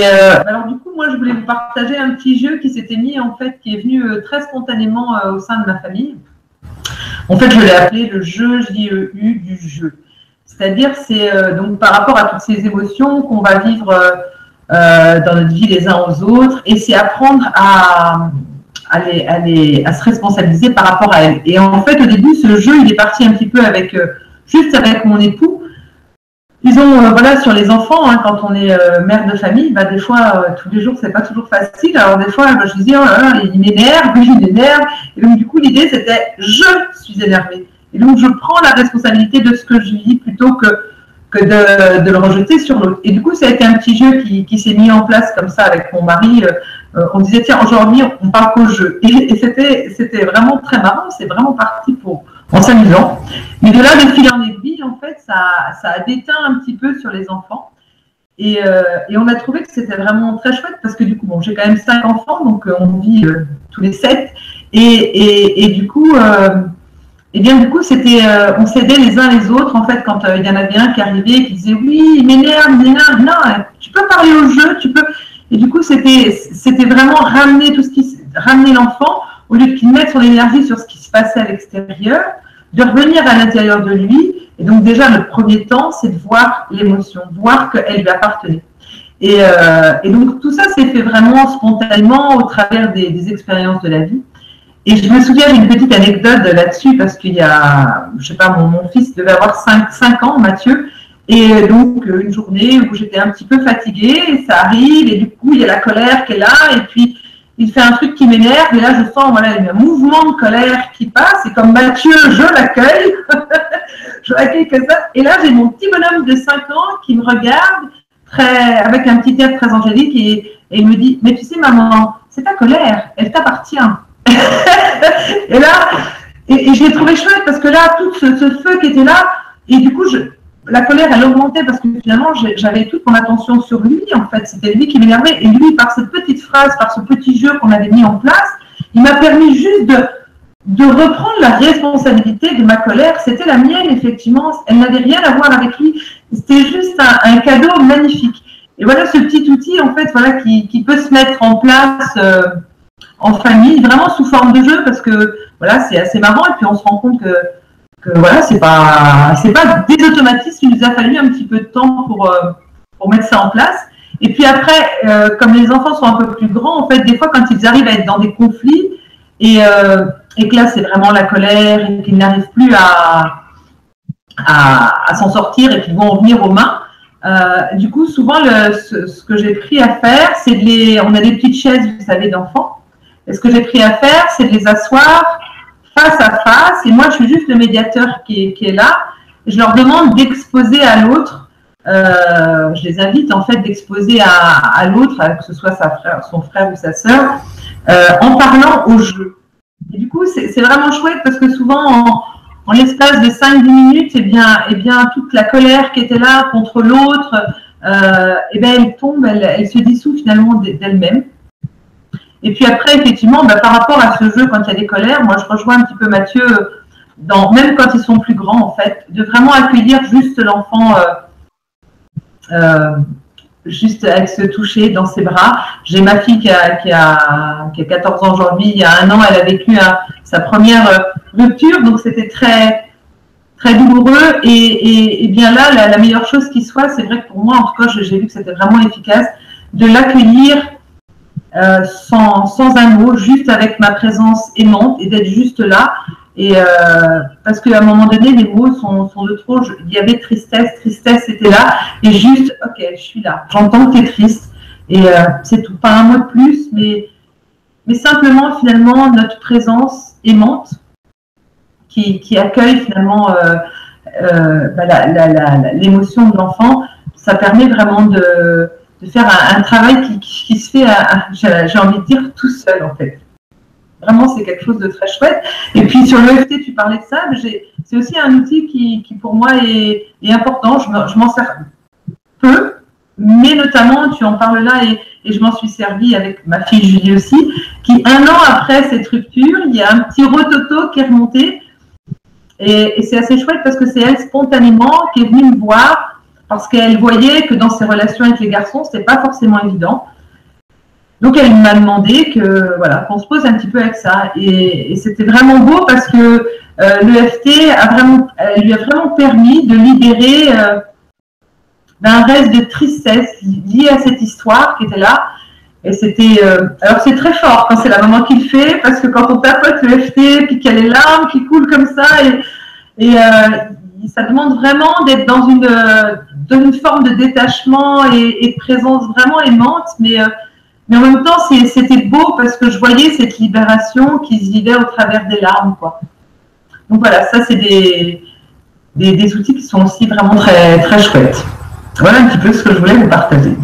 Alors du coup, moi, je voulais vous partager un petit jeu qui s'était mis, en fait, qui est venu très spontanément au sein de ma famille. En fait, je l'ai appelé le jeu JEU du jeu. C'est-à-dire, c'est donc par rapport à toutes ces émotions qu'on va vivre dans notre vie les uns aux autres, et c'est apprendre à se responsabiliser par rapport à elles. Et en fait, au début, ce jeu, il est parti un petit peu avec juste avec mon époux. Disons, voilà, sur les enfants, hein, quand on est mère de famille, bah, des fois, tous les jours, c'est pas toujours facile. Alors, des fois, je dis, oh là là, il m'énerve, il m'énerve. Et donc, du coup, l'idée, c'était, je suis énervée. Et donc, je prends la responsabilité de ce que je vis plutôt que de le rejeter sur l'autre. Et du coup, ça a été un petit jeu qui s'est mis en place comme ça avec mon mari. On disait, tiens, aujourd'hui, on parle qu'au jeu. Et c'était vraiment très marrant. C'est vraiment parti en s'amusant. Mais de là, de fil en aiguille, en fait, ça a déteint un petit peu sur les enfants. Et on a trouvé que c'était vraiment très chouette parce que du coup, bon, j'ai quand même 5 enfants, donc on vit tous les 7. Et du coup, c'était, on s'aidait les uns les autres. En fait, quand il y en avait un qui arrivait, qui disait oui, il m'énerve. Non, tu peux parler au jeu, tu peux. Et du coup, c'était vraiment ramener l'enfant au lieu qu'il mette son énergie sur ce qui se passait à l'extérieur, de revenir à l'intérieur de lui. Et donc déjà, le premier temps, c'est de voir l'émotion, voir qu'elle lui appartenait. Et donc tout ça s'est fait vraiment spontanément au travers des expériences de la vie. Et je me souviens d'une petite anecdote là-dessus parce qu'il y a, je sais pas, mon fils devait avoir 5 ans, Mathieu. Et donc une journée où j'étais un petit peu fatiguée, et ça arrive, et du coup il y a la colère qui est là, et puis il fait un truc qui m'énerve, et là je sens voilà, un mouvement de colère qui passe, et comme Mathieu, je l'accueille, je l'accueille comme ça, et là j'ai mon petit bonhomme de 5 ans qui me regarde avec un petit air très angélique, et il me dit, mais tu sais maman, c'est ta colère, elle t'appartient. Et là, et je l'ai trouvé chouette, parce que là, tout ce feu qui était là, et du coup, la colère, elle augmentait parce que finalement, j'avais toute mon attention sur lui, en fait. C'était lui qui m'énervait. Et lui, par cette petite phrase, par ce petit jeu qu'on avait mis en place, il m'a permis juste de reprendre la responsabilité de ma colère. C'était la mienne, effectivement. Elle n'avait rien à voir avec lui. C'était juste un cadeau magnifique. Et voilà ce petit outil, en fait, voilà, qui peut se mettre en place en famille, vraiment sous forme de jeu, parce que voilà, c'est assez marrant. Et puis, on se rend compte que voilà, c'est pas des automatismes, il nous a fallu un petit peu de temps pour mettre ça en place. Et puis après, comme les enfants sont un peu plus grands, en fait, des fois, quand ils arrivent à être dans des conflits, et que là, c'est vraiment la colère, et qu'ils n'arrivent plus à s'en sortir, et qu'ils vont en venir aux mains, du coup, souvent, ce que j'ai pris à faire, c'est on a des petites chaises, vous savez, d'enfants, et ce que j'ai pris à faire, c'est de les asseoir face à face, et moi je suis juste le médiateur qui est là, et je leur demande d'exposer à l'autre, je les invite en fait d'exposer à l'autre, que ce soit son frère ou sa sœur, en parlant au jeu. Et du coup c'est vraiment chouette parce que souvent en l'espace de 5-10 minutes, eh bien toute la colère qui était là contre l'autre, elle tombe, elle se dissout finalement d'elle-même. Et puis après, effectivement, par rapport à ce jeu, quand il y a des colères, moi je rejoins un petit peu Mathieu, même quand ils sont plus grands, en fait, de vraiment accueillir juste l'enfant, juste avec se toucher dans ses bras. J'ai ma fille qui a 14 ans aujourd'hui, il y a 1 an, elle a vécu sa première rupture, donc c'était très, très douloureux. Et bien là, la meilleure chose qui soit, c'est vrai que pour moi, en tout cas, j'ai vu que c'était vraiment efficace, de l'accueillir sans un mot, juste avec ma présence aimante et d'être juste là. Et parce qu'à un moment donné, les mots sont de trop. Il y avait tristesse était là. Et juste, ok, je suis là. J'entends que tu es triste. Et c'est tout. Pas un mot de plus, mais simplement, finalement, notre présence aimante qui accueille finalement l'émotion de l'enfant, ça permet vraiment de faire un travail qui se fait, j'ai envie de dire, tout seul en fait. Vraiment, c'est quelque chose de très chouette. Et puis sur l'EFT, tu parlais de ça, c'est aussi un outil qui pour moi est important. Je m'en sers peu, mais notamment, tu en parles là et je m'en suis servie avec ma fille Julie aussi, qui 1 an après cette rupture, il y a un petit rototo qui est remonté. Et c'est assez chouette parce que c'est elle spontanément qui est venue me voir parce qu'elle voyait que dans ses relations avec les garçons, c'était pas forcément évident. Donc elle m'a demandé que voilà, qu'on se pose un petit peu avec ça, et c'était vraiment beau parce que l'EFT lui a vraiment permis de libérer d'un reste de tristesse lié à cette histoire qui était là. Et c'était alors c'est très fort quand c'est la maman qui le fait, parce que quand on tapote l'EFT puis qu'il y a les larmes qui coulent comme ça, et ça demande vraiment d'être dans une forme de détachement et de présence vraiment aimante, mais en même temps, c'était beau parce que je voyais cette libération qui se vivait au travers des larmes, quoi. Donc voilà, ça, c'est des outils qui sont aussi vraiment très, très chouettes. Voilà un petit peu ce que je voulais vous partager.